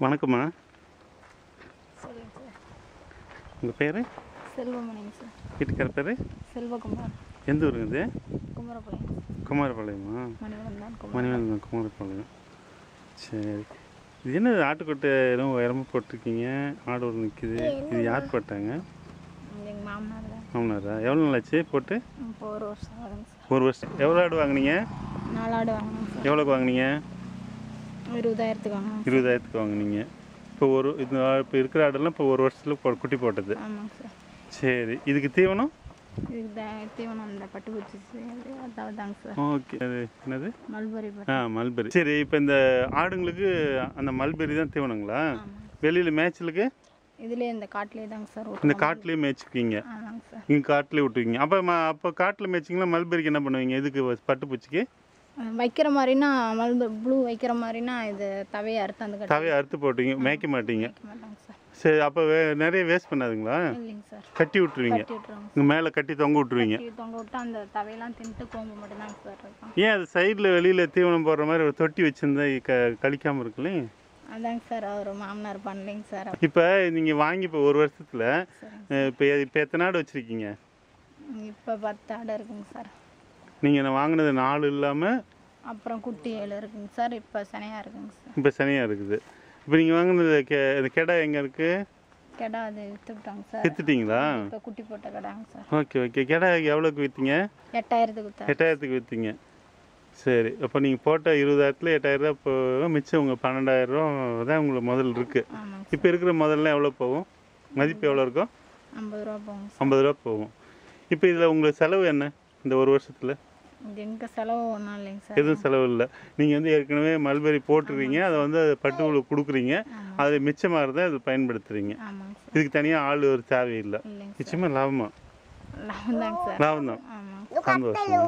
வணக்கம்மா. சொல்லுங்க சார். உங்கள் பேர்? செல்வமணிங்க சார். வீட்டுக்கார பேர்? செல்வகுமார். எந்த ஊருங்க இது? குமரபாளையம். குமாரபாளையமா? மணிவண்ணன் மணிவண்ணன் குமாரபாளையம். சரி, இது என்ன ஆட்டுக்கொட்டை எதுவும் உயரமாக போட்டிருக்கீங்க? ஆடு ஒரு நிற்கிது. இது யார் போட்டாங்க? எங்கள் மாமனார் தான். மாமனாரா? எவ்வளோ நாள் ஆச்சு போட்டு? இப்போ 1 வருஷம் ஆகுதுங்க சார். 1 வருஷம். எவ்வளோ ஆடு வாங்கினீங்க? 4 ஆடு வாங்கினோம் சார். எவ்வளோக்கு வாங்கினீங்க? 20,000க்கு வாங்கினோம். 20,000க்கு வாங்கினீங்க. இப்போ இப்போ இருக்கிற ஆடெல்லாம் இப்போ 1 வருஷத்தில் குட்டி போட்டது. ஆமாங்க சார். சரி, இதுக்கு தீவனம்? இதுக்கு தீவனம் இந்த பட்டுப்பூச்சி அதாவது தாங்க சார். ஓகே, அது என்னது? Mulberry mulberry. சரி, இப்போ இந்த ஆடுங்களுக்கு அந்த மல்பெரி தான் தீவனங்களா? வெளியில் மேய்ச்சலுக்கு? இதுலேயே இந்த காட்டிலே தாங்க சார். இந்த காட்டிலே மேய்ச்சிக்கிங்க? ஆமாங்க சார். இங்கே காட்டிலே விட்டுருவீங்க. அப்போ காட்டில் மேய்ச்சிங்களா? மல்பெரிக்கு என்ன பண்ணுவீங்க? இதுக்கு பட்டுப்பூச்சிக்கு வைக்கிற மாதிரினா ப்ளூ வைக்கிற மாதிரினா இது தவையை அறுத்து அந்த தவையை அறுத்து போட்டுங்க, மேய்க்க மாட்டீங்க? மாட்டாங்க சார். சரி, அப்போ நிறைய வேஸ்ட் பண்ணாதுங்களா? இல்லைங்க சார். கட்டி விட்டுருவீங்க? இங்கே மேலே கட்டி தொங்க விட்டுருவீங்க? தொங்க விட்டு அந்த தவையெல்லாம் தின்ட்டு கோம்பு மட்டும்தாங்க சார் இருக்கும். ஏன் அது சைடில் வெளியில் தீவனம் போடுற மாதிரி ஒரு தொட்டி வச்சுருந்தா கழிக்காமல் இருக்குல்ல? அதாங்க சார் அவர் மாமனார் பண்ணலைங்க சார். இப்போ நீங்கள் வாங்கி இப்போ 1 வருஷத்தில் இப்போ எத்தனை ஆடு வச்சுருக்கீங்க? இப்போ 10 ஆடு இருக்குங்க சார். நீங்கள் வாங்கினது 4 இல்லாமல் அப்புறம் குட்டி 7 இருக்குங்க சார். இப்போ சனையாக இருக்குங்க சார். இப்போ சனியாக இருக்குது. இப்போ நீங்கள் வாங்கினது கெடா எங்கே இருக்குது? கெடா அது விற்றுட்டாங்க சார். விற்றுட்டிங்களா? இப்போ குட்டி போட்ட கெடாங்க சார். ஓகே. கெடா எவ்வளோக்கு விற்றீங்க? 8,000க்கு விற்றா. 8,000க்கு விற்றீங்க. சரி, அப்போ நீங்கள் போட்ட 20,000த்தில் 8,000 இப்போ மிச்சம் உங்கள் 12,000 தான் உங்களுக்கு முதல் இருக்குது. இப்போ இருக்கிற முதல்லாம் எவ்வளோ போகும்? மதிப்பு எவ்வளோ இருக்கும்? 50 ரூபா போகும். 50 ரூபா போகும். இப்போ இதில் உங்களுக்கு செலவு என்ன இந்த 1 வருஷத்தில்? எங்கள் செலவு ஒன்றும் இல்லைங்க சார். எதுவும் செலவு இல்லை. நீங்கள் ஏற்கனவே மல்பெரி போட்டுருவீங்க, அதை பட்டுகளுக்கு கொடுக்குறீங்க, அதில் மிச்சமாக இருந்தால் அதை பயன்படுத்துகிறீங்க. இதுக்கு தனியாக ஆள் ஒரு தேவையில்லை. நிச்சயமாக லாபமாக? லாபம் தாங்க சார். லாபம் தான். சந்தோஷம்.